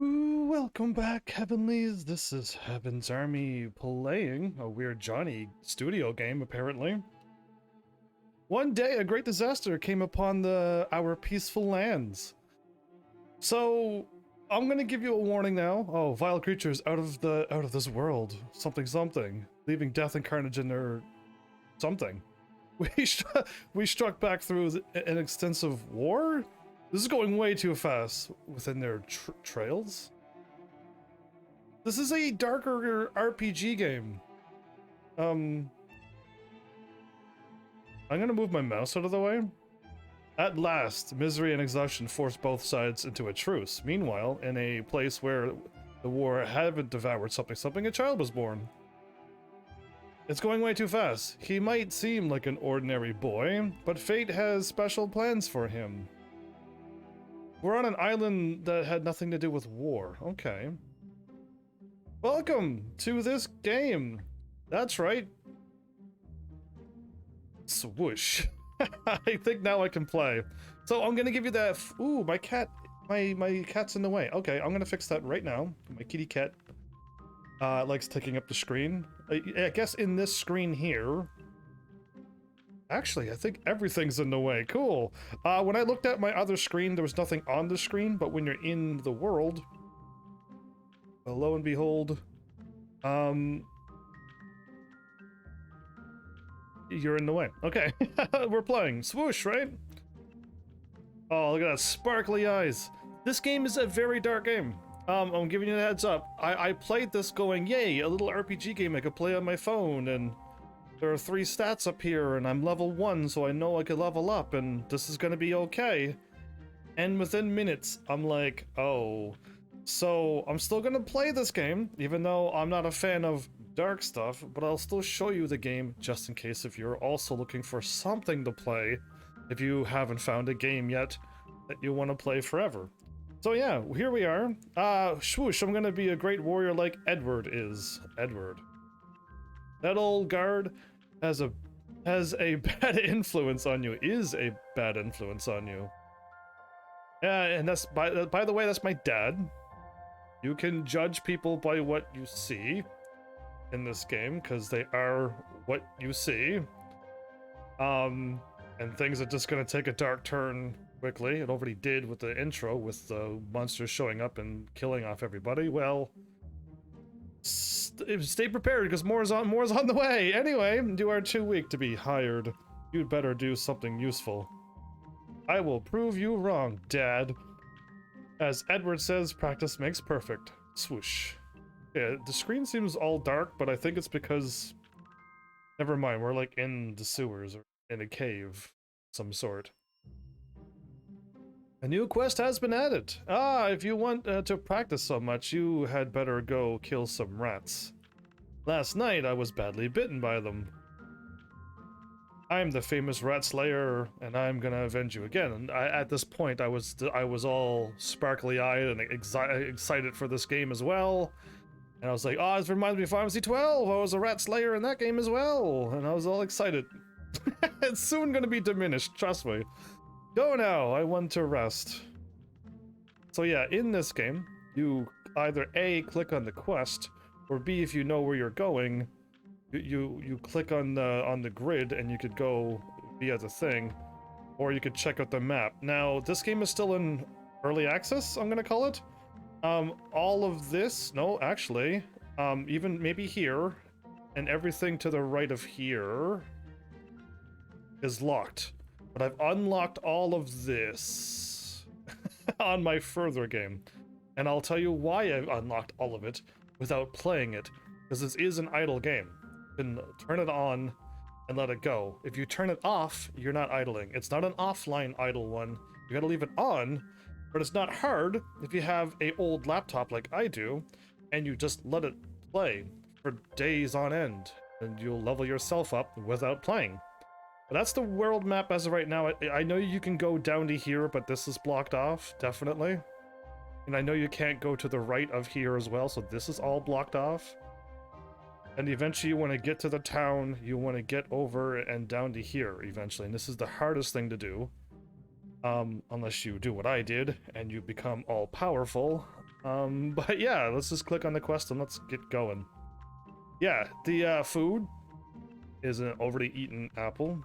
Ooh, welcome back, Heavenlies. This is Heaven's Army playing a Weird Johnny studio game, apparently. One day, a great disaster came upon our peaceful lands. So, I'm gonna give you a warning now. Oh, vile creatures out of this world. Something, something, leaving death and carnage in their something. We struck back through an extensive war. This is going way too fast within their trails. This is a darker RPG game. I'm gonna move my mouse out of the way. At last, misery and exhaustion forced both sides into a truce. Meanwhile, in a place where the war hadn't devoured something, a child was born. It's going way too fast. He might seem like an ordinary boy, but fate has special plans for him. We're on an island that had nothing to do with war. Okay. Welcome to this game. That's right. Swoosh. I think now I can play. So I'm gonna give you that. Ooh, my cat's in the way. Okay, I'm gonna fix that right now. My kitty cat likes taking up the screen. I guess in this screen here. Actually, I think everything's in the way. Cool. When I looked at my other screen, there was nothing on the screen, but when you're in the world, lo and behold, you're in the way. Okay, we're playing. Swoosh, right? Oh, look at that sparkly eyes. This game is a very dark game. I'm giving you a heads up. I played this going, yay, a little RPG game I could play on my phone, and there are 3 stats up here, and I'm level 1, so I know I could level up, and this is gonna be okay. And within minutes, I'm like, oh. So, I'm still gonna play this game, even though I'm not a fan of dark stuff, but I'll still show you the game, just in case if you're also looking for something to play, if you haven't found a game yet that you want to play forever. So yeah, here we are. Swoosh, I'm gonna be a great warrior like Edward is. Edward. That old guard has a bad influence on you, is a bad influence on you. Yeah, and that's, by the way, that's my dad. You can judge people by what you see in this game, because they are what you see. And things are just gonna take a dark turn quickly. It already did with the intro, with the monsters showing up and killing off everybody. Well, stay prepared, because more's on the way. Anyway, you are too weak to be hired. You'd better do something useful. I will prove you wrong, Dad. As Edward says, practice makes perfect. Swoosh. Yeah, the screen seems all dark, but I think it's because... Never mind, we're like in the sewers, or in a cave of some sort. A new quest has been added. Ah, if you want to practice so much, you had better go kill some rats. Last night, I was badly bitten by them. I'm the famous rat slayer, and I'm gonna avenge you again. And at this point, I was all sparkly-eyed and excited for this game as well. And I was like, oh, this reminds me of Final Fantasy 12. I was a rat slayer in that game as well. And I was all excited. It's soon gonna be diminished, trust me. Go now, I want to rest. So yeah, in this game, you either A, click on the quest, or B, if you know where you're going, you click on the grid and you could go via the thing, or you could check out the map. Now, this game is still in early access, I'm gonna call it. All of this, no, actually, even maybe here, and everything to the right of here is locked. But I've unlocked all of this on my further game. And I'll tell you why I've unlocked all of it without playing it, because this is an idle game. You can turn it on and let it go. If you turn it off, you're not idling. It's not an offline idle one. You gotta leave it on, but it's not hard if you have a old laptop like I do, and you just let it play for days on end, and you'll level yourself up without playing. But that's the world map as of right now. I know you can go down to here, but this is blocked off, definitely. And I know you can't go to the right of here as well, so this is all blocked off. And eventually you want to get to the town, you want to get over and down to here eventually. And this is the hardest thing to do. Unless you do what I did, and you become all-powerful. But yeah, let's just click on the quest and let's get going. Yeah, the food is an already eaten apple.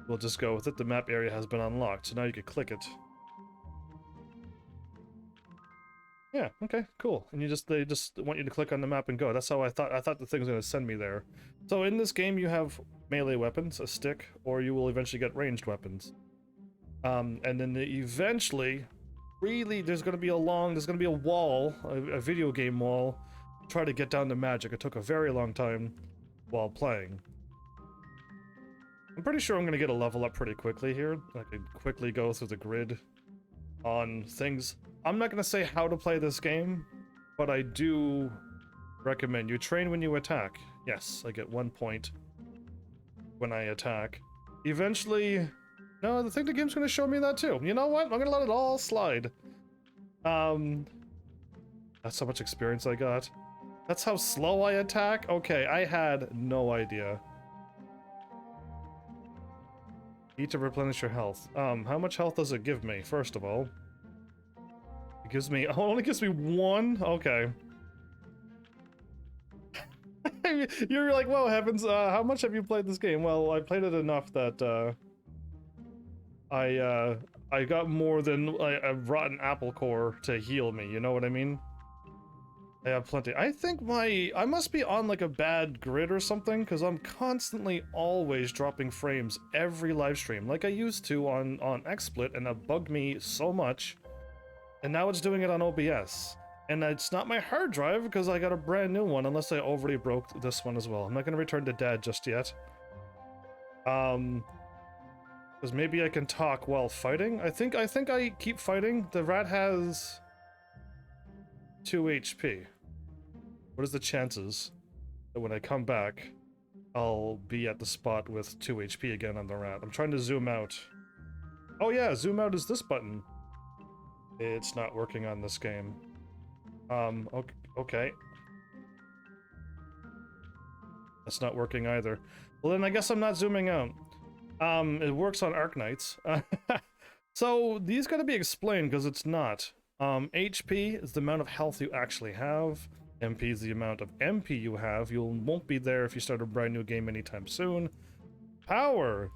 We'll just go with it. The map area has been unlocked, so now you can click it. Yeah, okay, cool. And they just want you to click on the map and go. That's how I thought the thing was gonna send me there. So in this game you have melee weapons, a stick, or you will eventually get ranged weapons. And then eventually, really, there's gonna be a wall, a video game wall, to try to get down to magic. It took a very long time while playing. I'm pretty sure I'm gonna get a level up pretty quickly here. I can quickly go through the grid on things. I'm not gonna say how to play this game, but I do recommend you train when you attack. Yes, I get 1 point when I attack. Eventually, no, I think the game's gonna show me that too. You know what? I'm gonna let it all slide. That's how much experience I got. That's how slow I attack? Okay, I had no idea. Eat to replenish your health. How much health does it give me, first of all? It gives me, oh, it only gives me 1? Okay. You're like, whoa, heavens, how much have you played this game? Well, I played it enough that, I got more than a rotten apple core to heal me, you know what I mean? I have plenty. I think I must be on like a bad grid or something, because I'm constantly always dropping frames every live stream, like I used to on XSplit, and that bugged me so much. And now it's doing it on OBS. And it's not my hard drive, because I got a brand new one, unless I already broke this one as well. I'm not going to return to dad just yet. Because maybe I can talk while fighting. I think I keep fighting. The rat has 2 HP. What is the chances that when I come back, I'll be at the spot with 2 HP again on the rat? I'm trying to zoom out. Oh yeah, zoom out is this button. It's not working on this game. Okay. That's not working either. Well then I guess I'm not zooming out. It works on Arknights. So these gotta be explained because it's not. HP is the amount of health you actually have. MP is the amount of MP you have. You won't be there if you start a brand new game anytime soon. Power.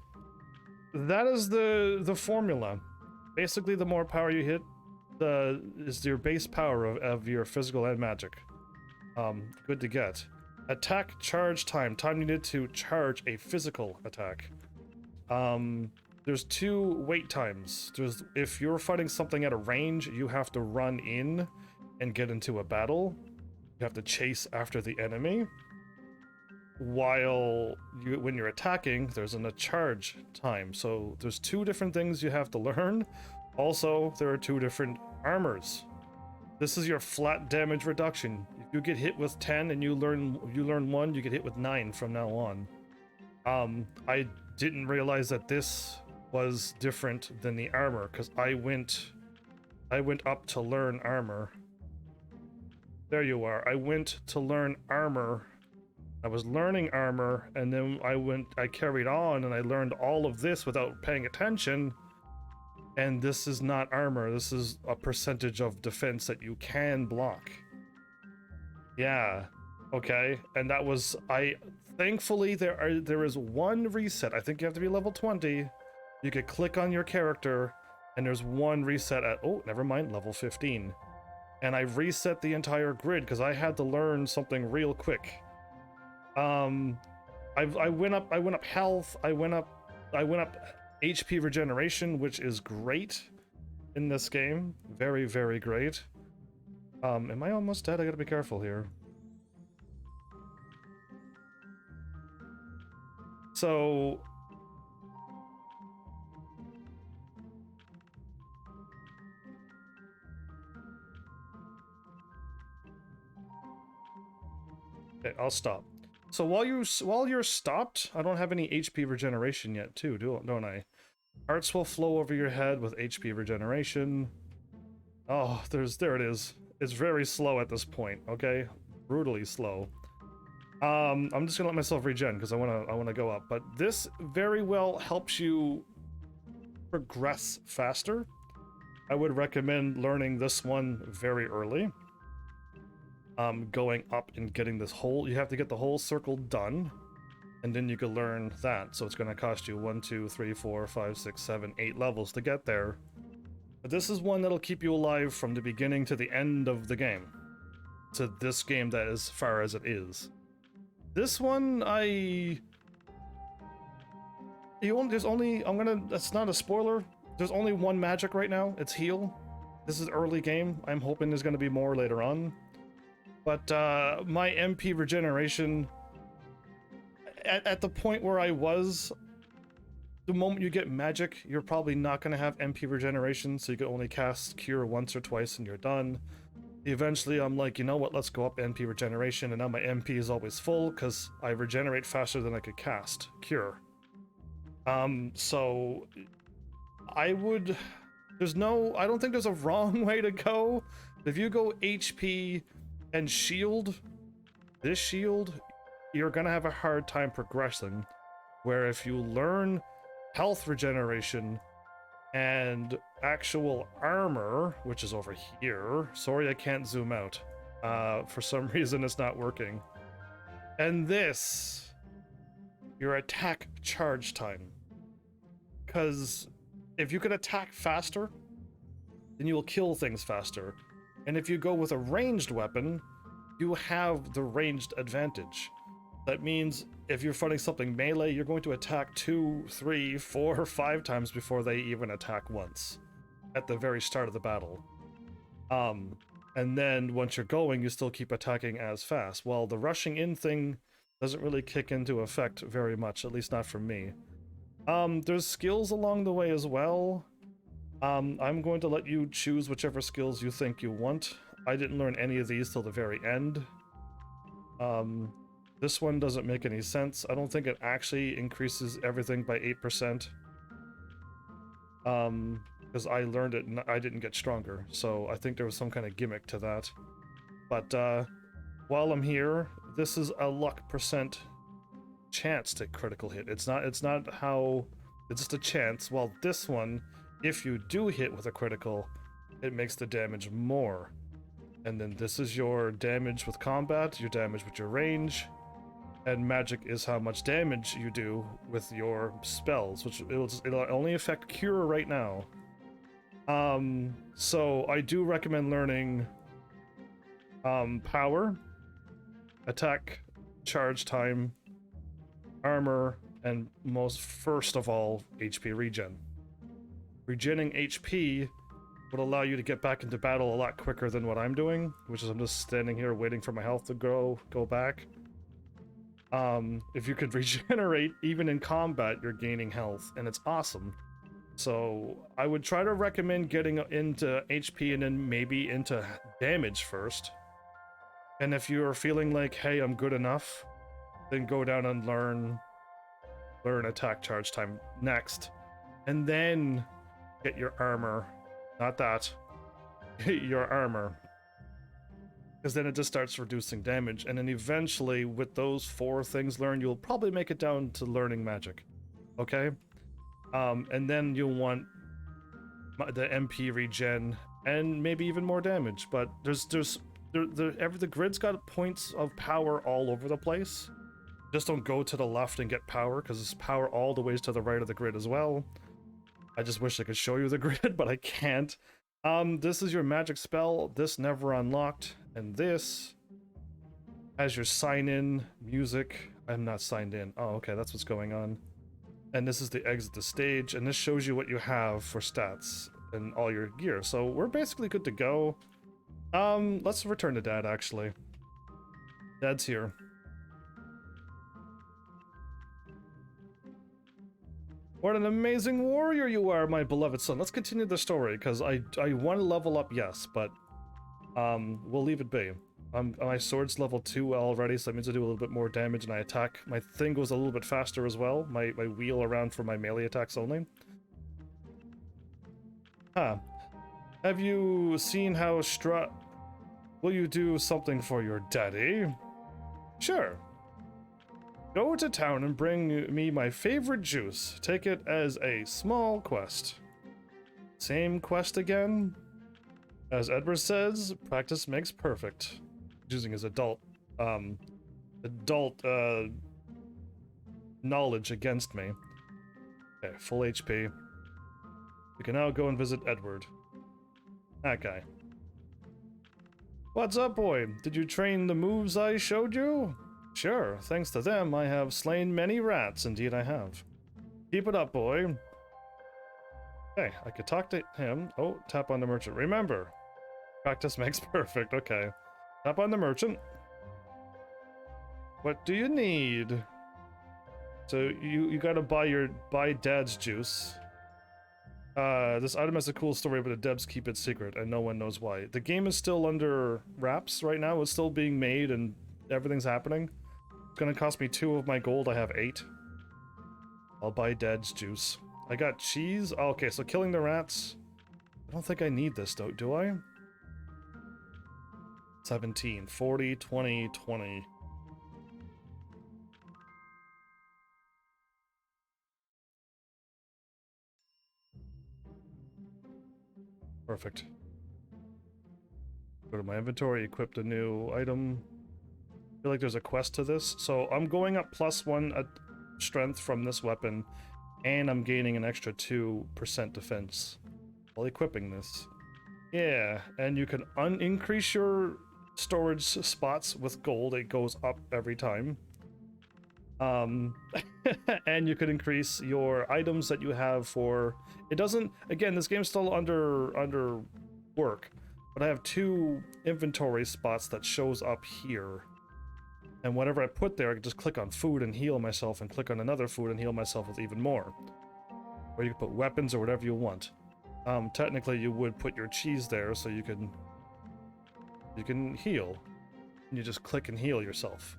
That is the formula. Basically, the more power you hit, is your base power of your physical and magic. Good to get. Attack charge time. Time needed to charge a physical attack. There's 2 wait times. If you're fighting something at a range, you have to run in and get into a battle. You have to chase after the enemy. While when you're attacking, there's a charge time. So there's 2 different things you have to learn. Also, there are 2 different armors. This is your flat damage reduction. If you get hit with 10 and you learn 1, you get hit with 9 from now on. I didn't realize that this was different than the armor, because I went up to learn armor. There you are. I went to learn armor. I was learning armor, and then I carried on, and I learned all of this without paying attention. And this is not armor. This is a percentage of defense that you can block. Yeah. Okay. And that was thankfully there is 1 reset. I think you have to be level 20. You could click on your character, and there's 1 reset at, oh, never mind, level 15. And I reset the entire grid because I had to learn something real quick. I went up health, I went up HP regeneration, which is great in this game. Very, very great. Am I almost dead? I gotta be careful here. So okay, I'll stop. So while you're stopped, I don't have any HP regeneration yet, too, don't I? Hearts will flow over your head with HP regeneration. Oh, there it is. It's very slow at this point. Okay, brutally slow. I'm just gonna let myself regen because I wanna go up. But this very well helps you progress faster. I would recommend learning this one very early. Going up and getting this whole, you have to get the whole circle done, and then you can learn that. So it's going to cost you 1, 2, 3, 4, 5, 6, 7, 8 levels to get there. But this is one that'll keep you alive from the beginning to the end of the game. To this game that as far as it is. This one, that's not a spoiler. There's only one magic right now. It's heal. This is early game. I'm hoping there's going to be more later on. But my MP regeneration, at the point where I was, the moment you get magic, you're probably not going to have MP regeneration, so you can only cast Cure once or twice and you're done. Eventually, I'm like, you know what, let's go up MP regeneration, and now my MP is always full, because I regenerate faster than I could cast Cure. So I don't think there's a wrong way to go. If you go HP and shield, this shield, you're gonna have a hard time progressing. Where if you learn health regeneration and actual armor, which is over here, sorry I can't zoom out, for some reason it's not working, and this, your attack charge time. Because if you can attack faster, then you will kill things faster. And if you go with a ranged weapon, you have the ranged advantage. That means if you're fighting something melee, you're going to attack 2, 3, 4, 5 times before they even attack once at the very start of the battle. And then once you're going, you still keep attacking as fast. Well, the rushing in thing doesn't really kick into effect very much, at least not for me. There's skills along the way as well. I'm going to let you choose whichever skills you think you want. I didn't learn any of these till the very end. This one doesn't make any sense. I don't think it actually increases everything by 8%. Because I learned it and I didn't get stronger, so I think there was some kind of gimmick to that. But while I'm here, this is a luck percent chance to critical hit. It's not how, it's just a chance. While this one, if you do hit with a critical, it makes the damage more. And then this is your damage with combat, your damage with your range, and magic is how much damage you do with your spells, which it'll only affect Cure right now. So I do recommend learning power, attack, charge time, armor, and first of all, HP regen. Regenning HP would allow you to get back into battle a lot quicker than what I'm doing, which is I'm just standing here waiting for my health to go back. If you could regenerate even in combat, you're gaining health, and it's awesome. So I would try to recommend getting into HP and then maybe into damage first. And if you're feeling like, hey, I'm good enough, then go down and learn attack charge time next, and then get your armor. Not that. Your armor. Because then it just starts reducing damage, and then eventually, with those 4 things learned, you'll probably make it down to learning magic. Okay? And then you'll want the MP regen, and maybe even more damage, but the grid's got points of power all over the place. Just don't go to the left and get power, because there's power all the ways to the right of the grid as well. I just wish I could show you the grid, but I can't. This is your magic spell. This never unlocked. And this has your sign-in music. I'm not signed in. Oh, okay, that's what's going on. And this is the exit the stage, and this shows you what you have for stats and all your gear. So we're basically good to go. Let's return to Dad, actually. Dad's here. What an amazing warrior you are, my beloved son. Let's continue the story, because I want to level up, yes, but we'll leave it be. My sword's level 2 already, so that means I do a little bit more damage and I attack. My thing goes a little bit faster as well. My wheel around for my melee attacks only. Huh. Have you seen how Will you do something for your daddy? Sure. Go to town and bring me my favorite juice. Take it as a small quest. Same quest again? As Edward says, practice makes perfect. Using his adult knowledge against me. Okay, full HP. We can now go and visit Edward. That guy. What's up, boy? Did you train the moves I showed you? Sure, thanks to them I have slain many rats, indeed I have. Keep it up, boy. Okay, I could talk to him. Oh, tap on the merchant. Remember, practice makes perfect. Okay. Tap on the merchant. What do you need? So you gotta buy Dad's juice. This item has a cool story, but the devs keep it secret, and no one knows why. The game is still under wraps right now. It's still being made, and everything's happening. It's gonna cost me 2 of my gold. I have 8. I'll buy Dad's juice. I got cheese. Oh, okay, so killing the rats. I don't think I need this, though, do I? 17, 40, 20, 20. Perfect. Go to my inventory, equipped a new item. I feel like there's a quest to this. So I'm going up +1 strength from this weapon, and I'm gaining an extra 2% defense while equipping this. Yeah, and you can increase your storage spots with gold. It goes up every time. And you could increase your items that you have for... It doesn't... Again, this game's still under work, but I have 2 inventory spots that shows up here. And whatever I put there, I can just click on food and heal myself, and click on another food and heal myself with even more. Or you can put weapons or whatever you want. Technically, you would put your cheese there so you can heal. And you just click and heal yourself.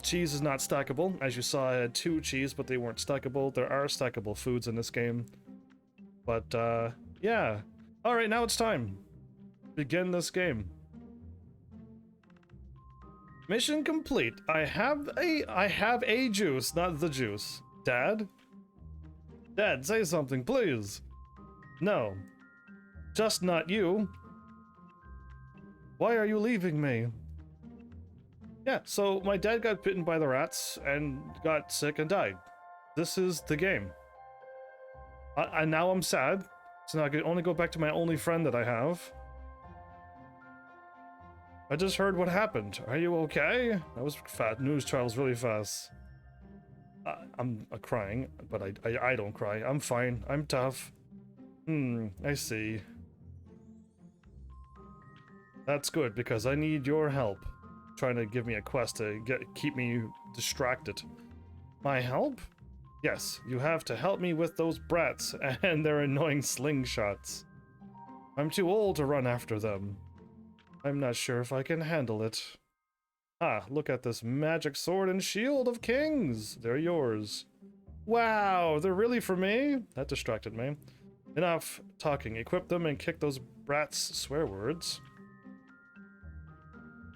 Cheese is not stackable. As you saw, I had 2 cheese, but they weren't stackable. There are stackable foods in this game. But, yeah. Alright, now it's time. Begin this game. Mission complete. I have a juice, not the juice. Dad? Dad, say something, please. No. Just not you. Why are you leaving me? Yeah, so my dad got bitten by the rats and got sick and died. This is the game. And now I'm sad, so now I can only go back to my only friend that I have. I just heard what happened. Are you okay? That was fast. News travels really fast. I'm crying, but I don't cry. I'm fine. I'm tough. I see. That's good, because I need your help. Trying to give me a quest to keep me distracted. My help? Yes, you have to help me with those brats and their annoying slingshots. I'm too old to run after them. I'm not sure if I can handle it. Ah, look at this magic sword and shield of kings. They're yours. Wow, they're really for me? That distracted me. Enough talking. Equip them and kick those brats' swear words.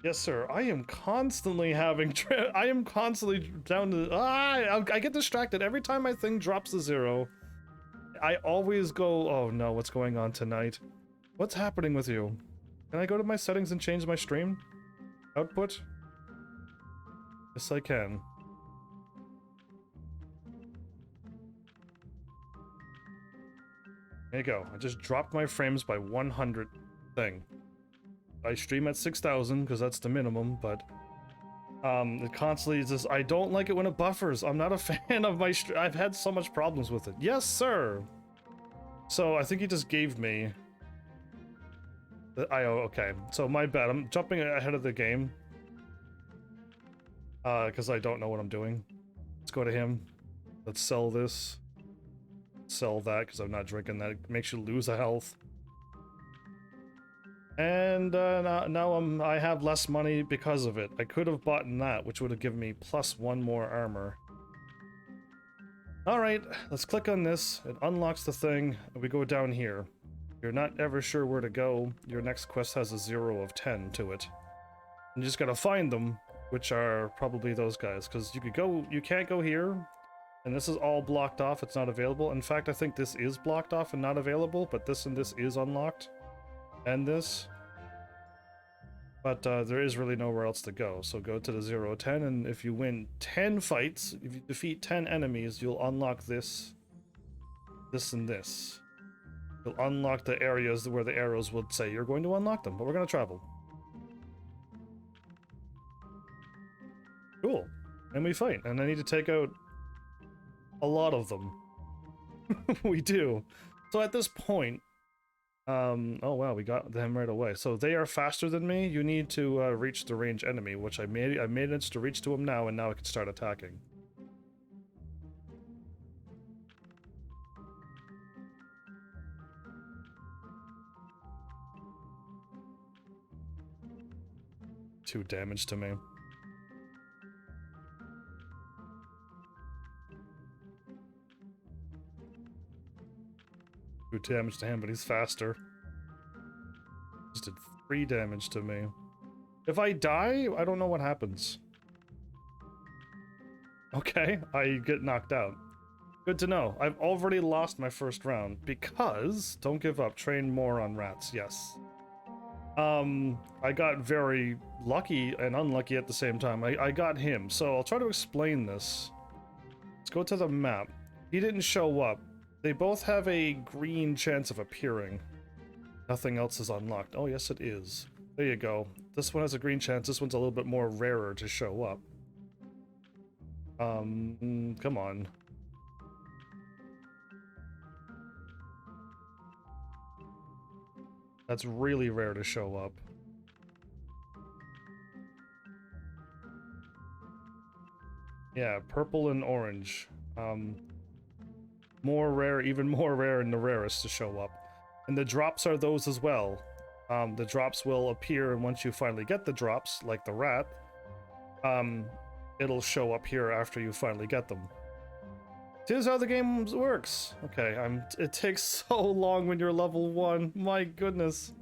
Yes, sir. I am constantly having... I am constantly down to... I get distracted every time my thing drops to 0. I always go... Oh no, what's going on tonight? What's happening with you? Can I go to my settings and change my stream output? Yes, I can. There you go. I just dropped my frames by 100 thing. I stream at 6,000 because that's the minimum, but it constantly is just... I don't like it when it buffers. I'm not a fan of my I've had so much problems with it. Yes, sir. So I think he just gave me... okay. So my bad. I'm jumping ahead of the game. Because I don't know what I'm doing. Let's go to him. Let's sell this. Sell that because I'm not drinking that. It makes you lose a health. And now I have less money because of it. I could have bought that, which would have given me +1 more armor. Alright, let's click on this. It unlocks the thing, and we go down here. You're not ever sure where to go. Your next quest has a 0 of 10 to it. You just gotta find them, which are probably those guys, because you can't go here. And this is all blocked off, it's not available. In fact, I think this is blocked off and not available, but this and this is unlocked. And this. But there is really nowhere else to go. So go to the 0-10, and if you win 10 fights, if you defeat 10 enemies, you'll unlock this, this, and this. You'll unlock the areas where the arrows would say you're going to unlock them, but we're going to travel. Cool. And we fight, and I need to take out a lot of them. We do. So at this point, oh wow, we got them right away. So they are faster than me. You need to reach the range enemy, which I managed to reach to him now, and now I can start attacking. Two damage to me. Damage to him, but he's faster. Just did 3 damage to me. If I die, I don't know what happens. Okay, I get knocked out. Good to know. I've already lost my first round because don't give up. Train more on rats. Yes. I got very lucky and unlucky at the same time. I got him, so I'll try to explain this. Let's go to the map. He didn't show up. They both have a green chance of appearing. Nothing else is unlocked. Oh, yes, it is. There you go. This one has a green chance. This one's a little bit more rarer to show up. Come on. That's really rare to show up. Yeah, purple and orange. More rare, even more rare in the rarest to show up. And the drops are those as well. The drops will appear, and once you finally get the drops, like the rat, it'll show up here after you finally get them. Here's how the game works. Okay, it takes so long when you're level 1. My goodness.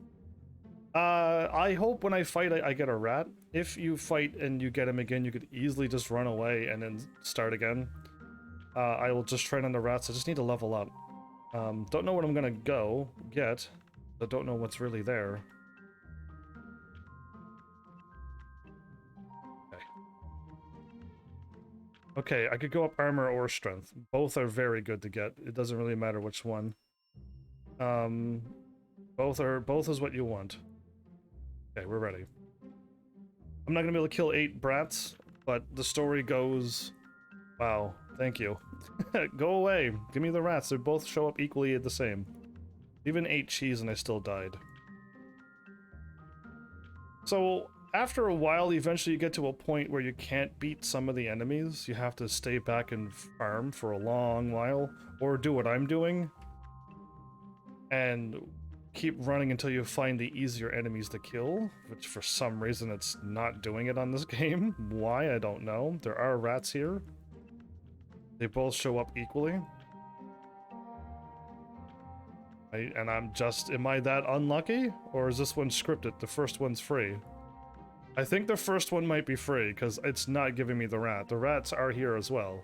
I hope when I fight, I get a rat. If you fight and you get him again, you could easily just run away and then start again. I will just train on the rats. I just need to level up. Don't know what I'm gonna go get. I don't know what's really there. Okay. Okay, I could go up armor or strength. Both are very good to get. It doesn't really matter which one. Both is what you want. Okay, we're ready. I'm not gonna be able to kill 8 brats, but the story goes... Wow, thank you. Go away. Give me the rats. They both show up equally the same. Even 8 cheese and I still died. So, after a while, eventually you get to a point where you can't beat some of the enemies. You have to stay back and farm for a long while, or do what I'm doing, and keep running until you find the easier enemies to kill, which for some reason it's not doing it on this game. Why, I don't know. There are rats here. They both show up equally. And I'm just... Am I that unlucky? Or is this one scripted? The first one's free. I think the first one might be free, because it's not giving me the rat. The rats are here as well.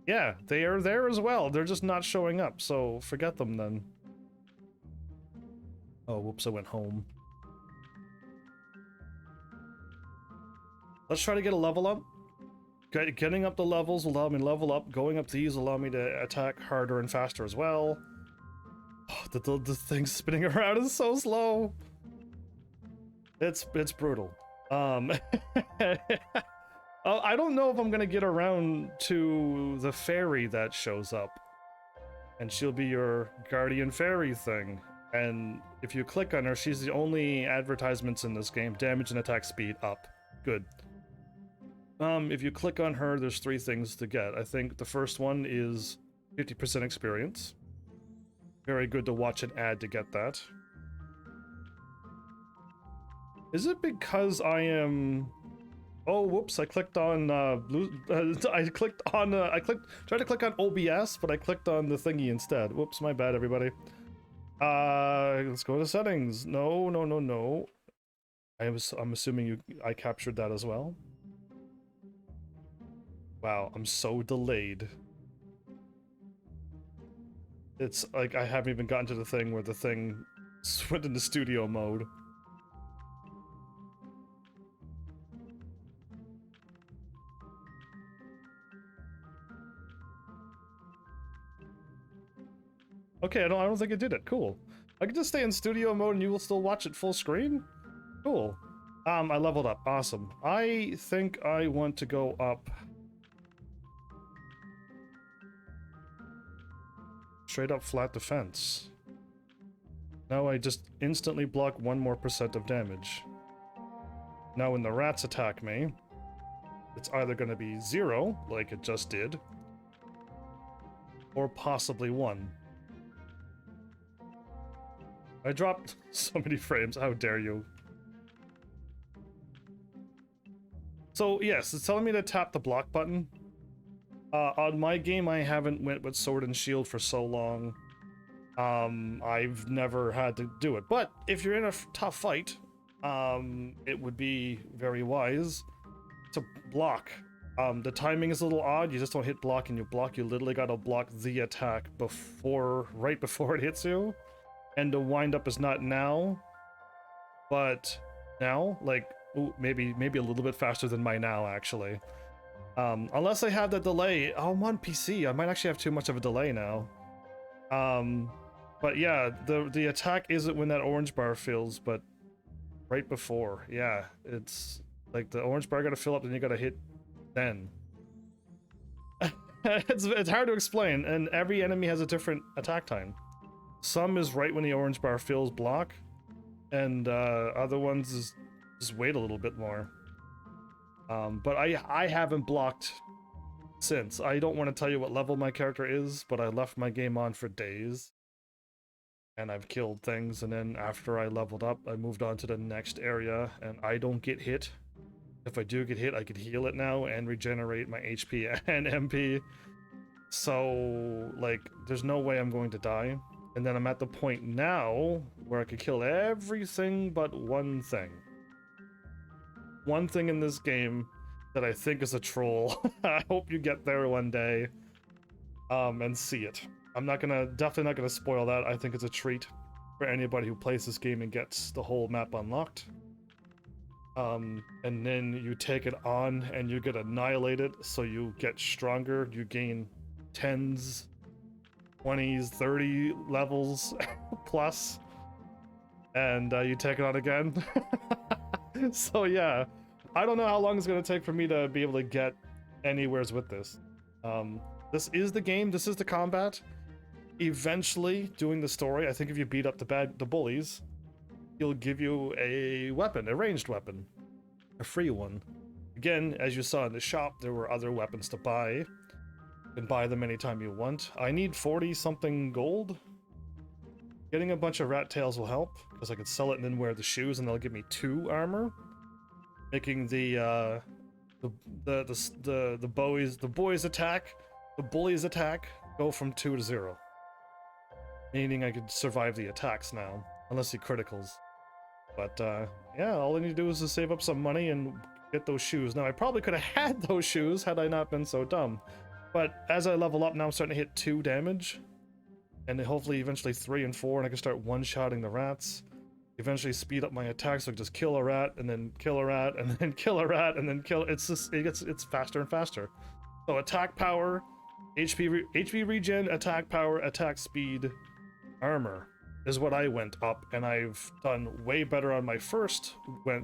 Yeah, they are there as well. They're just not showing up, so forget them then. Oh, whoops, I went home. Let's try to get a level up. Getting up the levels will allow me to level up. Going up these will allow me to attack harder and faster as well. Oh, the thing spinning around is so slow. It's brutal. I don't know if I'm gonna get around to the fairy that shows up. And she'll be your guardian fairy thing. And if you click on her, she's the only advertisements in this game. Damage and attack speed up. Good. If you click on her, there's 3 things to get. I think the first one is 50% experience. Very good to watch an ad to get that. Is it because I am... Oh, whoops, I clicked on, tried to click on OBS, but I clicked on the thingy instead. Whoops, my bad, everybody. Let's go to settings. No. I'm assuming I captured that as well. Wow, I'm so delayed. It's like I haven't even gotten to the thing where the thing went into studio mode. Okay, I don't think it did it. Cool. I can just stay in studio mode and you will still watch it full screen? Cool. I leveled up. Awesome. I think I want to go up straight up flat defense. Now I just instantly block 1% more of damage. Now when the rats attack me, it's either going to be 0, like it just did, or possibly 1. I dropped so many frames, how dare you. So yes, it's telling me to tap the block button. On my game, I haven't went with sword and shield for so long. I've never had to do it. But if you're in a tough fight, it would be very wise to block. The timing is a little odd. You just don't hit block and you block. You literally gotta block the attack right before it hits you. And the wind up is not now, but now, like, ooh, maybe a little bit faster than my now, actually. Unless I have the delay. Oh, I'm on PC. I might actually have too much of a delay now. But yeah, the attack isn't when that orange bar fills, but right before. Yeah, it's like the orange bar gotta fill up, then you gotta hit then. It's hard to explain, and every enemy has a different attack time. Some is right when the orange bar fills block, and other ones is just wait a little bit more. But I haven't blocked since. I don't want to tell you what level my character is, but I left my game on for days. And I've killed things, and then after I leveled up, I moved on to the next area, and I don't get hit. If I do get hit, I can heal it now and regenerate my HP and MP. So, like, there's no way I'm going to die. And then I'm at the point now where I could kill everything but one thing. One thing in this game that I think is a troll. I hope you get there one day and see it. I'm definitely not gonna spoil that. I think it's a treat for anybody who plays this game and gets the whole map unlocked. And then you take it on and you get annihilated, so you get stronger. You gain 10s, 20s, 30 levels plus, and you take it on again. So yeah, I don't know how long it's gonna take for me to be able to get anywheres with this. This is the game, this is the combat. Eventually, doing the story, I think if you beat up the bullies, he'll give you a weapon, a ranged weapon, a free one. Again, as you saw in the shop, there were other weapons to buy. You can buy them anytime you want. I need 40 something gold. Getting a bunch of rat tails will help, because I could sell it and then wear the shoes and they'll give me 2 armor. Making the bullies attack go from 2 to 0. Meaning I could survive the attacks now, unless he criticals. But yeah, all I need to do is to save up some money and get those shoes. Now I probably could have had those shoes had I not been so dumb. But as I level up now, I'm starting to hit 2 damage. And then hopefully eventually 3 and 4, and I can start one-shotting the rats. Eventually speed up my attacks, so I can just kill a rat, and then kill a rat, and then kill a rat, and then kill... It's faster and faster. So attack power, HP regen, attack power, attack speed, armor is what I went up, and I've done way better on my first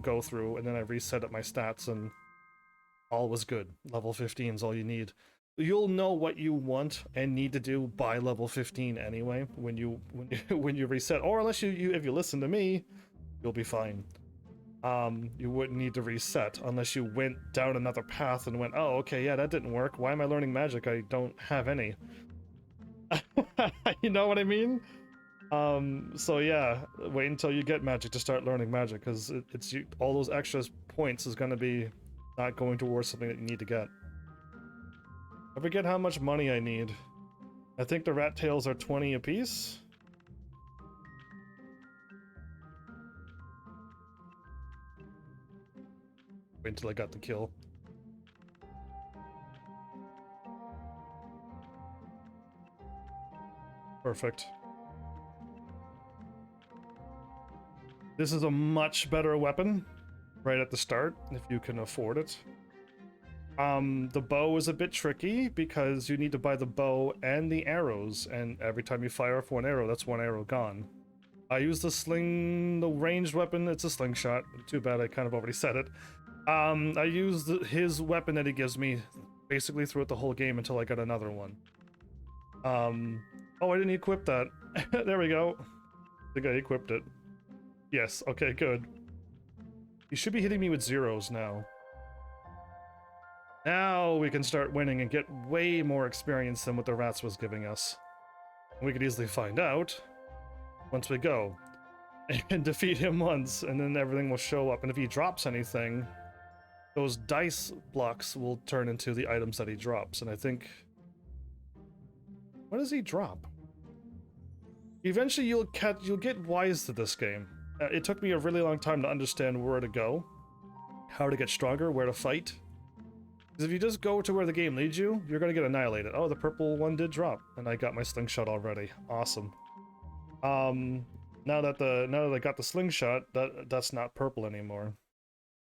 go through, and then I reset up my stats, and all was good. Level 15 is all you need. You'll know what you want and need to do by level 15 anyway when you reset, or unless if you listen to me, you'll be fine. You wouldn't need to reset unless you went down another path and went, oh, okay, yeah, that didn't work. Why am I learning magic? I don't have any. You know what I mean? So yeah, wait until you get magic to start learning magic, because all those extra points is going to be not going towards something that you need to get. I forget how much money I need. I think the rat tails are 20 apiece. Wait until I got the kill. Perfect. This is a much better weapon right at the start, if you can afford it. The bow is a bit tricky because you need to buy the bow and the arrows, and every time you fire off one arrow, that's one arrow gone. I use the ranged weapon. It's a slingshot. Too bad I kind of already said it. I used his weapon that he gives me basically throughout the whole game until I got another one. Oh, I didn't equip that. There we go. I think I equipped it. Yes, okay, good. You should be hitting me with zeros now. Now we can start winning and get way more experience than what the rats was giving us. We could easily find out once we go and defeat him once, and then everything will show up. And if he drops anything, those dice blocks will turn into the items that he drops. And I think... what does he drop? Eventually you'll get wise to this game. It took me a really long time to understand where to go, how to get stronger, where to fight. Because if you just go to where the game leads you, you're going to get annihilated. Oh, the purple one did drop, and I got my slingshot already. Awesome. Now that I got the slingshot, that's not purple anymore.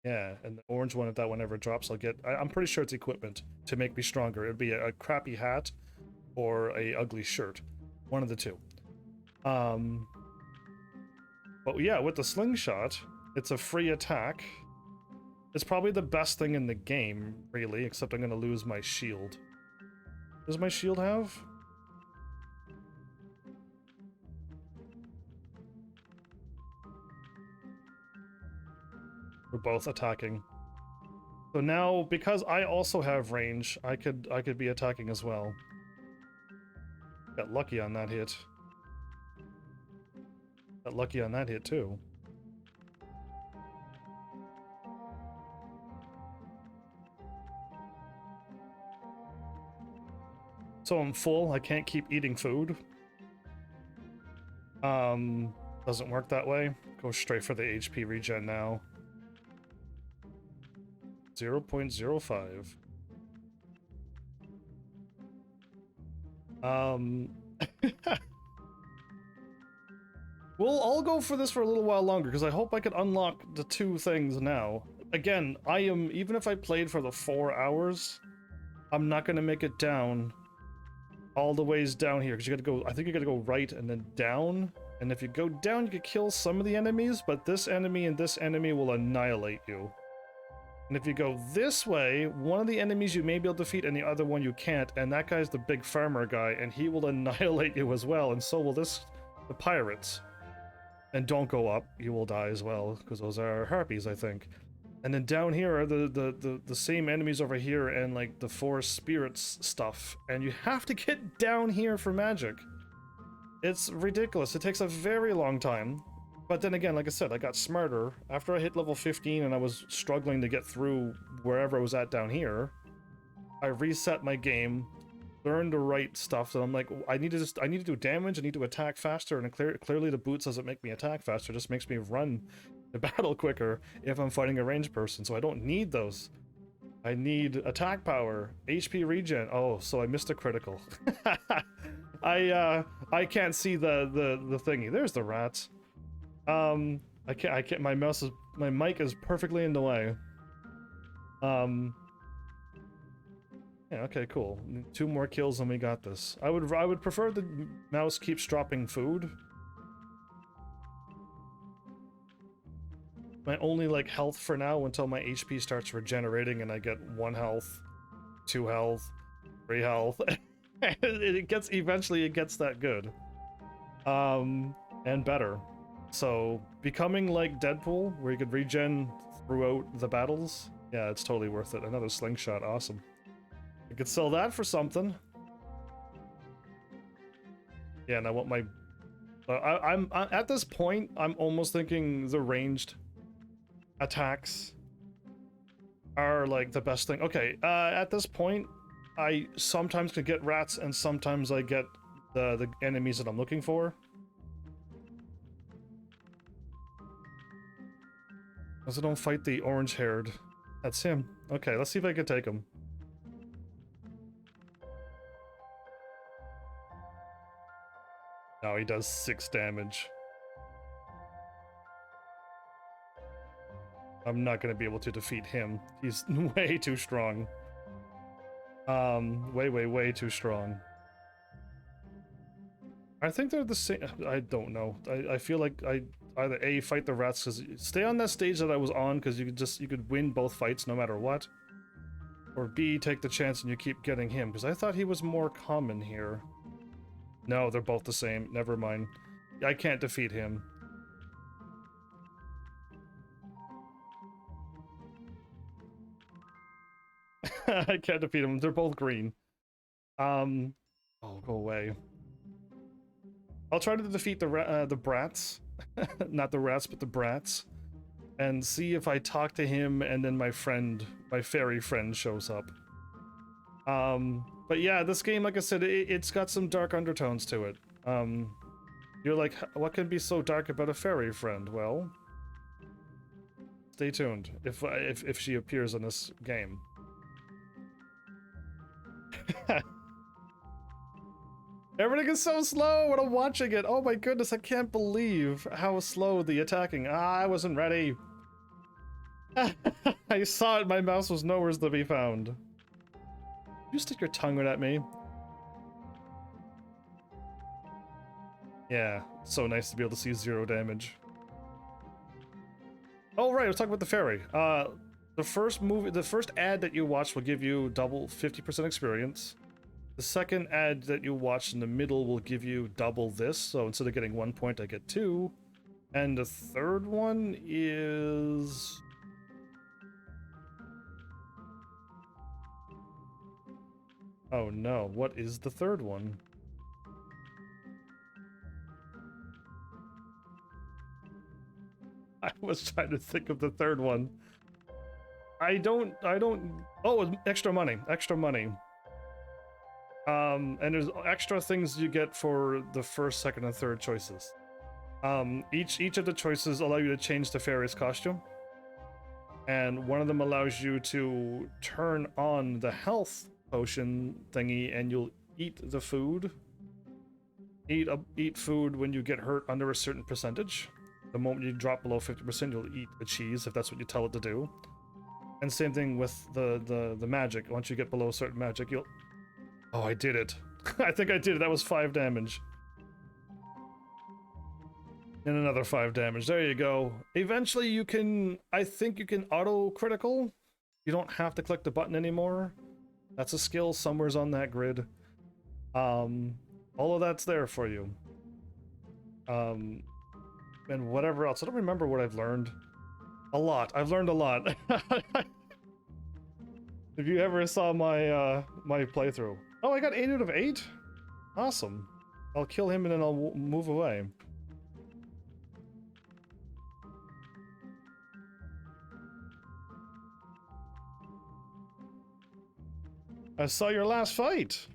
Yeah, and the orange one, if that one ever drops, I'll get... I'm pretty sure it's equipment to make me stronger. It'd be a crappy hat or a ugly shirt. One of the two. But yeah, with the slingshot, it's a free attack. It's probably the best thing in the game, really, except I'm going to lose my shield. Does my shield have? We're both attacking. So now, because I also have range, I could be attacking as well. Got lucky on that hit. Got lucky on that hit too. So I'm full, I can't keep eating food. Doesn't work that way. Go straight for the HP regen now. 0.05. I'll go for this for a little while longer, because I hope I could unlock the two things now. Again, even if I played for the 4 hours, I'm not going to make it down all the ways down here, because you gotta go, I think you gotta go right and then down, and if you go down, you can kill some of the enemies, but this enemy and this enemy will annihilate you. And if you go this way, one of the enemies you may be able to defeat and the other one you can't, and that guy's the big farmer guy, and he will annihilate you as well, and so will the pirates. And don't go up, you will die as well, because those are harpies, I think. And then down here are the same enemies over here and like the forest spirits stuff. And you have to get down here for magic. It's ridiculous. It takes a very long time. But then again, like I said, I got smarter. After I hit level 15 and I was struggling to get through wherever I was at down here, I reset my game, learned the right stuff. So I'm like, I need to do damage, I need to attack faster, and clearly the boots doesn't make me attack faster, it just makes me run the battle quicker if I'm fighting a ranged person, so I don't need those. I need attack power, HP regen. Oh, so I missed a critical. I can't see the thingy. There's the rats. I can't. My mic is perfectly in the way. Yeah. Okay. Cool. 2 more kills and we got this. I would prefer the mouse keeps dropping food. My only like health for now until my HP starts regenerating and I get 1 health, 2 health, 3 health. Eventually it gets that good. And better. So becoming like Deadpool, where you could regen throughout the battles, yeah, it's totally worth it. Another slingshot, awesome. I could sell that for something. Yeah, and I want my... I'm at this point, I'm almost thinking the ranged attacks are like the best thing. Okay, at this point, I sometimes can get rats and sometimes I get the enemies that I'm looking for. Because I don't fight the orange-haired. That's him. Okay, let's see if I can take him. No, he does 6 damage. I'm not going to be able to defeat him. He's way too strong. Way too strong. I think they're the same. I don't know. I feel like I either A, fight the rats, because stay on that stage that I was on, because you could win both fights no matter what. Or B, take the chance and you keep getting him, because I thought he was more common here. No, they're both the same. Never mind. I can't defeat him. I can't defeat him. They're both green. Oh, go away. I'll try to defeat the brats. Not the rats, but the brats. And see if I talk to him and then my fairy friend shows up. But yeah, this game, like I said, it's got some dark undertones to it. You're like, what can be so dark about a fairy friend? Well, stay tuned if she appears in this game. Everything is so slow when I'm watching it. Oh my goodness, I can't believe how slow the attacking. I wasn't ready. I saw it, my mouse was nowhere to be found. You stick your tongue right at me. Yeah, so nice to be able to see 0 damage. Oh right, I was talking about the fairy. The first ad that you watch will give you double 50% experience. The second ad that you watch in the middle will give you double this, so instead of getting 1 point, I get 2. And the third one is... Oh no, what is the third one? I was trying to think of the third one. I don't... Oh, extra money. And there's extra things you get for the first, second, and third choices. Each of the choices allow you to change the fairy's costume. And one of them allows you to turn on the health potion thingy and you'll eat the food. Eat food when you get hurt under a certain percentage. The moment you drop below 50%, you'll eat a cheese if that's what you tell it to do. And same thing with the magic. Once you get below a certain magic, you'll... Oh, I did it. I think I did it. That was 5 damage. And another 5 damage. There you go. Eventually you can... I think you can auto-critical. You don't have to click the button anymore. That's a skill somewhere's on that grid. All of that's there for you. And whatever else. I don't remember what I've learned. A lot. I've learned a lot. If you ever saw my my playthrough. Oh, I got 8 out of 8? Awesome. I'll kill him and then I'll move away. I saw your last fight.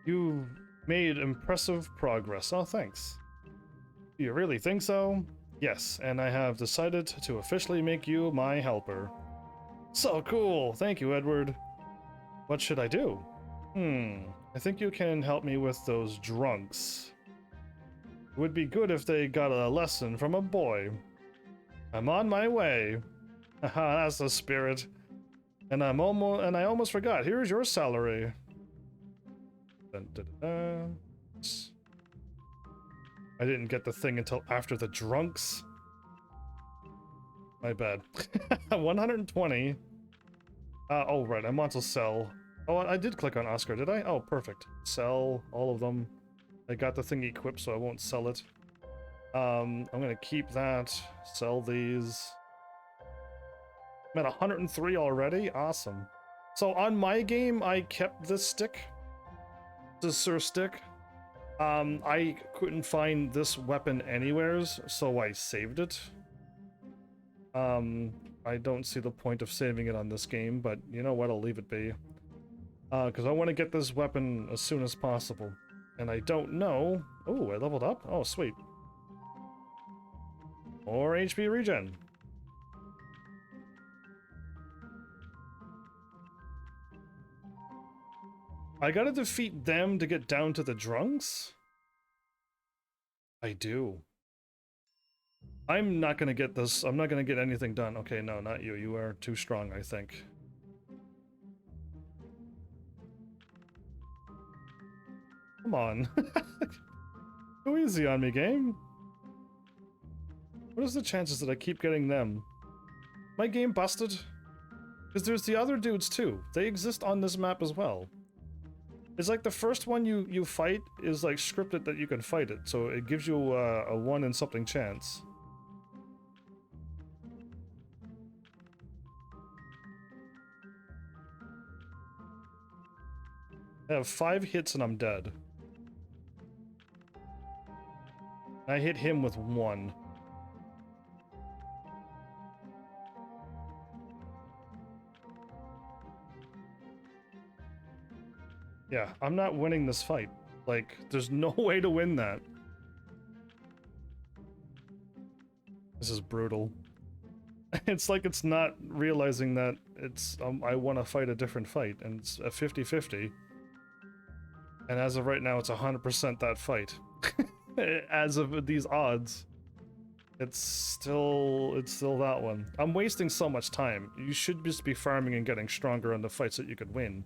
You made impressive progress. Oh, thanks. Do you really think so? Yes, and I have decided to officially make you my helper. So cool. Thank you, Edward. What should I do? I think you can help me with those drunks. It would be good if they got a lesson from a boy. I'm on my way. Haha, that's the spirit. And I almost forgot. Here's your salary. Dun, dun, dun, dun. I didn't get the thing until after the drunks. My bad. 120. Oh right, I want to sell. Oh, I did click on Oscar, did I? Oh, perfect. Sell all of them. I got the thing equipped, so I won't sell it. I'm gonna keep that. Sell these. I'm at 103 already. Awesome. So on my game, I kept this stick. This Sir Stick. I couldn't find this weapon anywheres, so I saved it. I don't see the point of saving it on this game, but you know what? I'll leave it be. Because I want to get this weapon as soon as possible. And I don't know... Oh, I leveled up? Oh, sweet. More HP regen. I gotta defeat them to get down to the drunks? I do. I'm not gonna get this. I'm not gonna get anything done. Okay, no, not you. You are too strong, I think. Come on. Go easy on me, game. What is the chances that I keep getting them? My game busted? Because there's the other dudes too. They exist on this map as well. It's like the first one you fight is like scripted that you can fight it, so it gives you a 1 in something chance. I have 5 hits and I'm dead. I hit him with 1. Yeah, I'm not winning this fight. Like, there's no way to win that. This is brutal. It's like it's not realizing that it's, I want to fight a different fight, and it's a 50-50. And as of right now, it's 100% that fight. As of these odds. It's still that one. I'm wasting so much time. You should just be farming and getting stronger on the fights that you could win.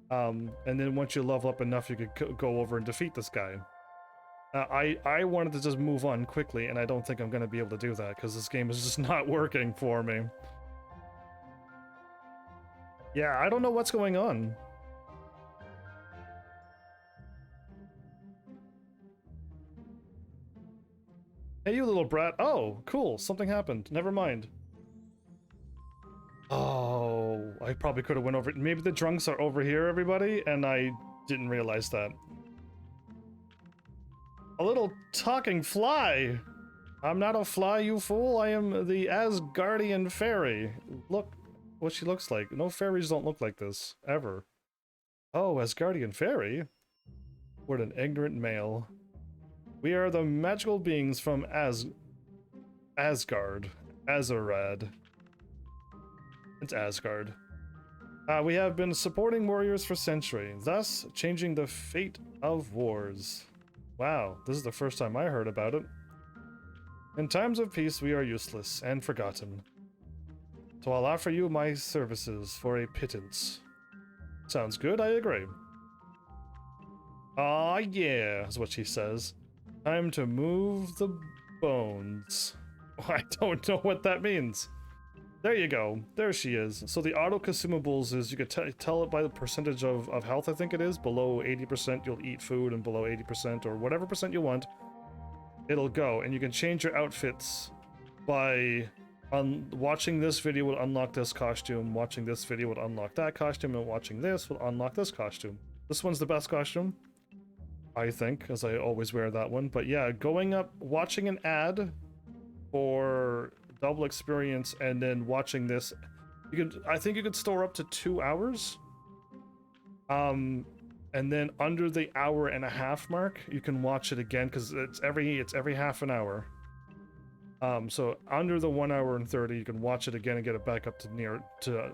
And then once you level up enough, you could go over and defeat this guy. I wanted to just move on quickly, and I don't think I'm going to be able to do that, because this game is just not working for me. Yeah, I don't know what's going on. Hey, you little brat. Oh, cool. Something happened. Never mind. Oh, I probably could have went over. Maybe the drunks are over here, everybody, and I didn't realize that. A little talking fly. I'm not a fly, you fool. I am the Asgardian fairy. Look what she looks like. No fairies don't look like this, ever. Oh, Asgardian fairy? What an ignorant male. We are the magical beings from Asgard. Azarad. It's Asgard. We have been supporting warriors for centuries, thus changing the fate of wars. Wow, this is the first time I heard about it. In times of peace, we are useless and forgotten. So I'll offer you my services for a pittance. Sounds good, I agree. Ah, yeah, is what she says. Time to move the bones. I don't know what that means. There you go. There she is. So the auto consumables is, you could tell it by the percentage of health, I think it is. Below 80% you'll eat food, and below 80% or whatever percent you want, it'll go. And you can change your outfits by watching this video will unlock this costume, watching this video would unlock that costume, and watching this will unlock this costume. This one's the best costume, I think, as I always wear that one. But yeah, going up, watching an ad for double experience, and then watching this, you could, I think you could store up to 2 hours. And then under the 1.5 hour mark, you can watch it again, because it's every half an hour. So under the 1 hour and 30, you can watch it again and get it back up to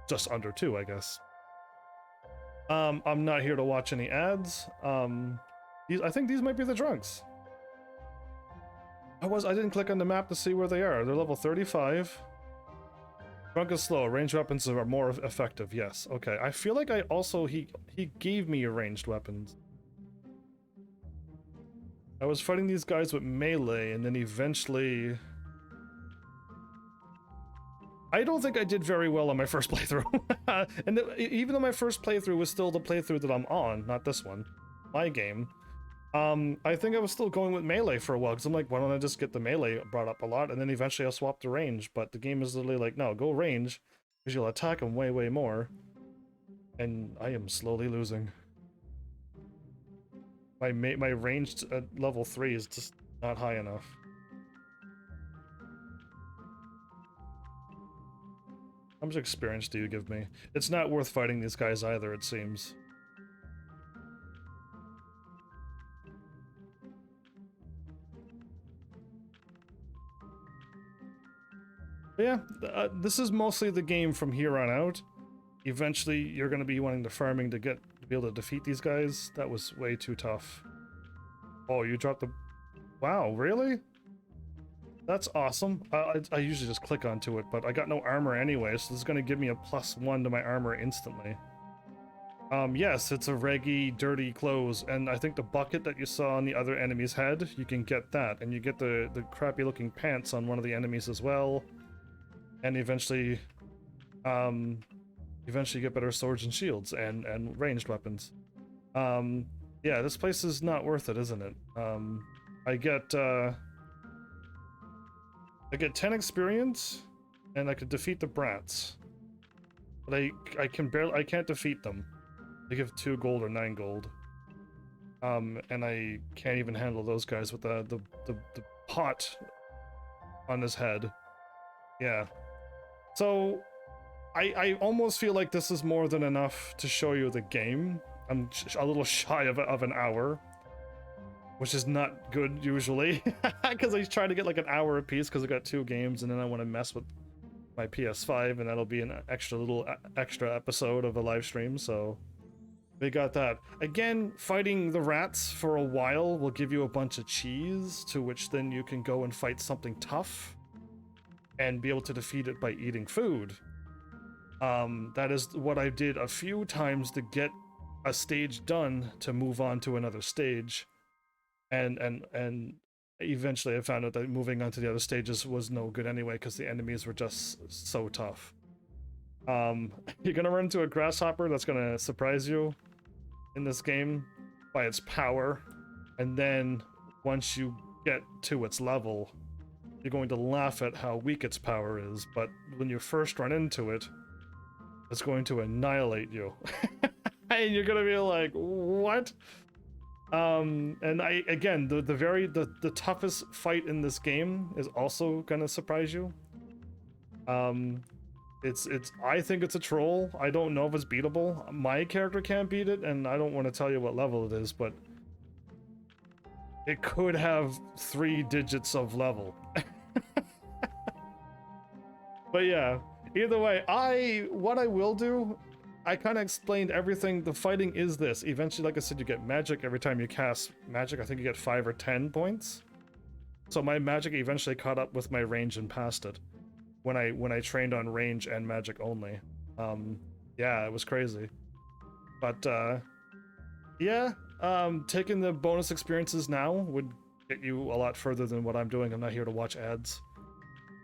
just under 2, I guess. I'm not here to watch any ads. I think these might be the drugs. I didn't click on the map to see where they are. They're level 35. Drunk is slow. Ranged weapons are more effective. Yes. Okay. I feel like I also he gave me ranged weapons. I was fighting these guys with melee, and then eventually, I don't think I did very well on my first playthrough. And even though my first playthrough was still the playthrough that I'm on, not this one, my game. I think I was still going with melee for a while, because I'm like, why don't I just get the melee brought up a lot, and then eventually I'll swap to range, but the game is literally like, no, go range, because you'll attack them way, way more. And I am slowly losing. My ranged at level 3 is just not high enough. How much experience do you give me? It's not worth fighting these guys either, it seems. But yeah, this is mostly the game from here on out. Eventually, you're going to be wanting the farming to be able to defeat these guys. That was way too tough. Oh, you dropped the... Wow, really? That's awesome. I usually just click onto it, but I got no armor anyway, so this is gonna give me a +1 to my armor instantly. Yes, it's a reggy, dirty clothes, and I think the bucket that you saw on the other enemy's head, you can get that, and you get the crappy looking pants on one of the enemies as well, and eventually get better swords and shields and ranged weapons. Yeah, this place is not worth it, isn't it? I get 10 experience, and I could defeat the brats, but I can't defeat them. They give 2 gold or 9 gold. And I can't even handle those guys with the pot on his head. Yeah. So, I almost feel like this is more than enough to show you the game. I'm a little shy of an hour, which is not good usually, because I try to get like an hour a piece because I got 2 games, and then I want to mess with my PS5, and that'll be an extra episode of a live stream, so... They got that. Again, fighting the rats for a while will give you a bunch of cheese, to which then you can go and fight something tough and be able to defeat it by eating food. That is what I did a few times to get a stage done to move on to another stage. And eventually I found out that moving on to the other stages was no good anyway, because the enemies were just so tough. You're gonna run into a grasshopper that's gonna surprise you in this game by its power, and then once you get to its level, you're going to laugh at how weak its power is, but when you first run into it, it's going to annihilate you. And you're gonna be like, what? And again, the toughest fight in this game is also gonna surprise you. I think it's a troll. I don't know if it's beatable. My character can't beat it, and I don't want to tell you what level it is, but it could have 3 digits of level. But yeah, either way, what I will do, I kind of explained everything. The fighting is this. Eventually, like I said, you get magic every time you cast magic. I think you get 5 or 10 points. So my magic eventually caught up with my range and passed it. When I trained on range and magic only. Yeah, it was crazy. But yeah, taking the bonus experiences now would get you a lot further than what I'm doing. I'm not here to watch ads.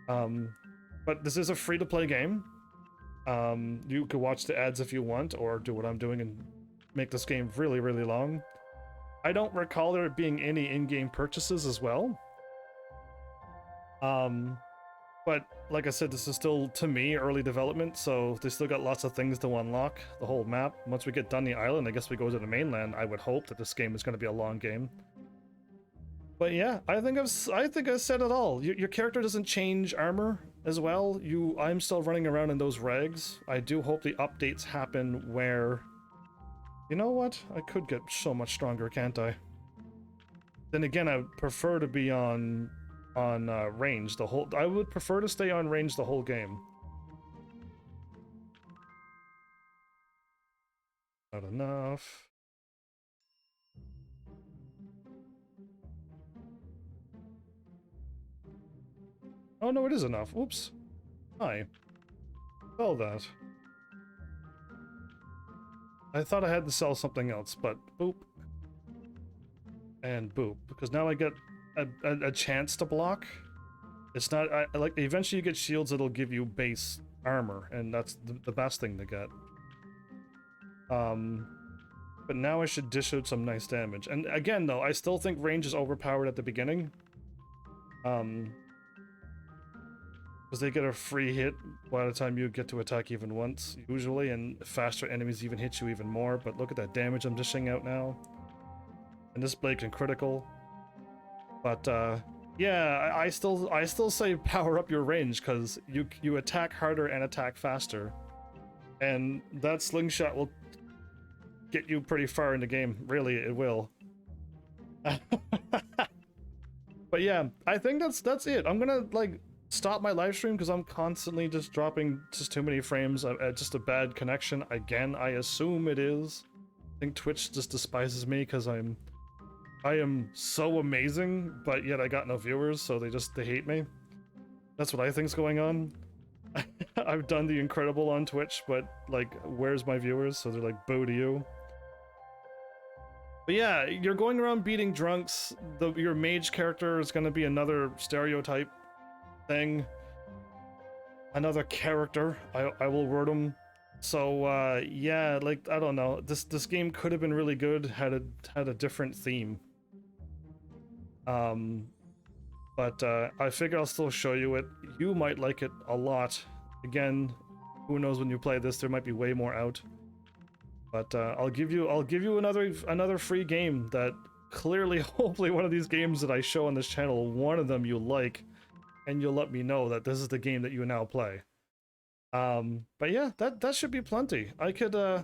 But this is a free-to-play game. You could watch the ads if you want, or do what I'm doing and make this game really, really long. I don't recall there being any in-game purchases as well. But like I said, this is still, to me, early development, so they still got lots of things to unlock, the whole map. Once we get done the island, I guess we go to the mainland. I would hope that this game is going to be a long game. But yeah, I think I've said it all. Your character doesn't change armor as well. I'm still running around in those rags. I do hope the updates happen where... You know what? I could get so much stronger, can't I? Then again, I would prefer to be on range the whole... I would prefer to stay on range the whole game. Not enough. Oh no, it is enough. Oops. Hi. Sell that. I thought I had to sell something else, but boop. And boop. Because now I get a chance to block. It's not... like, eventually you get shields that'll give you base armor, and that's the best thing to get. But now I should dish out some nice damage. And again, though, I still think range is overpowered at the beginning. Because they get a free hit by the time you get to attack even once, usually, and faster enemies even hit you even more. But look at that damage I'm dishing out now. And this blade can critical. But, yeah, I still say power up your range, because you attack harder and attack faster. And that slingshot will get you pretty far in the game. Really, it will. But yeah, I think that's it. I'm gonna, like, stop my live stream because I'm constantly just dropping just too many frames. Just a bad connection. Again, I assume it is. I think Twitch just despises me because I'm I am so amazing, but yet I got no viewers, so they hate me. That's what I think's going on. I've done the incredible on Twitch, but like, where's my viewers? So they're like, boo to you. But yeah, you're going around beating drunks. Your mage character is going to be another stereotype thing. Another character, I will word them. So yeah, like, I don't know. This game could have been really good had a different theme. But I figure I'll still show you it. You might like it a lot. Again, who knows when you play this? There might be way more out. But I'll give you another free game that clearly, hopefully, one of these games that I show on this channel, one of them you like, and you'll let me know that this is the game that you now play. But yeah, that should be plenty. I could I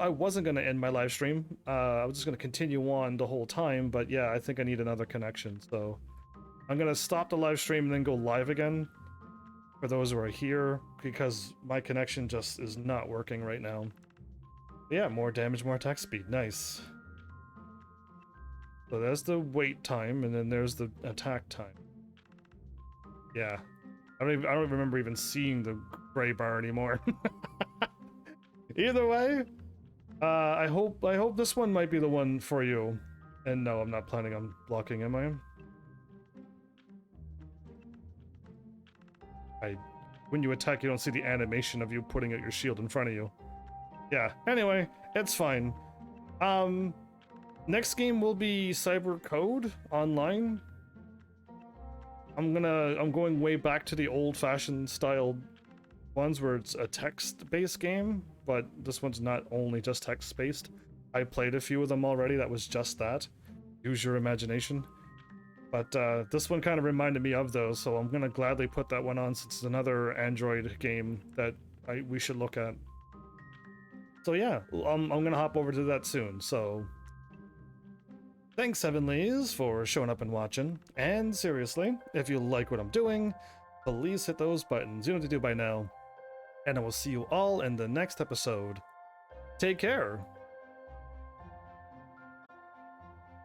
wasn't gonna end my live stream. I was just gonna continue on the whole time, but yeah, I think I need another connection, so I'm gonna stop the live stream and then go live again for those who are here, because my connection just is not working right now. Yeah, more damage, more attack speed. Nice. So there's the wait time, and then there's the attack time. Yeah. I don't remember even seeing the gray bar anymore. Either way, I hope this one might be the one for you. And no, I'm not planning on blocking, am I? When you attack, you don't see the animation of you putting out your shield in front of you. Yeah, anyway, it's fine. Next game will be Cyber Code Online. I'm going way back to the old-fashioned style ones where it's a text-based game, but this one's not only just text-based. I played a few of them already that was just that. Use your imagination. But this one kind of reminded me of those, so I'm gonna gladly put that one on since it's another Android game that we should look at. So yeah, I'm gonna hop over to that soon, so... Thanks, Heavenlies, for showing up and watching. And seriously, if you like what I'm doing, please hit those buttons. You know what to do by now. And I will see you all in the next episode. Take care!